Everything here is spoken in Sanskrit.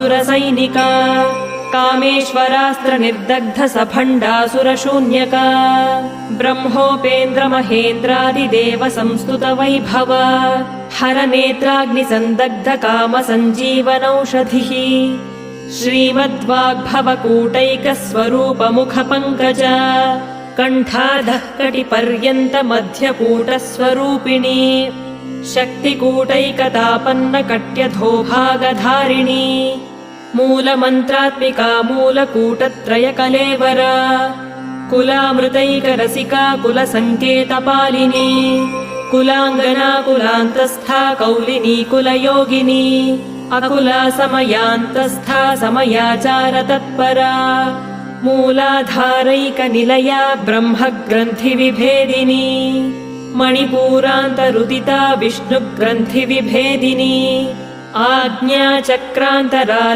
कामासुरसैनिका कामेश्वरास्त्र सभण्डासुरशून्यका ब्रह्मोपेन्द्रमहेन्द्रादिदेव संस्तुत वैभव हरनेत्राग्निसन्दग्ध कामसञ्जीवनौषधिः श्रीमद्वाग्भवकूटैकस्वरूपमुखपङ्कज कण्ठाधः कटिपर्यन्त मध्यकूटस्वरूपिणी शक्तिकूटैकतापन्न कट्यधोभागधारिणी मूलमन्त्रात्मिका मूलकूटत्रयकलेवरा कुलामृतैकरसिका कुलसङ्केतपालिनी कुलाङ्गना कुलान्तस्था कौलिनी कुलयोगिनी अकुला समयान्तस्था समयाचारतत्परा मूलाधारैकनिलया ब्रह्मग्रन्थिविभेदिनी मणिपूरान्तरुदिता विष्णुग्रन्थिविभेदिनी आज्ञाचक्रान्तराल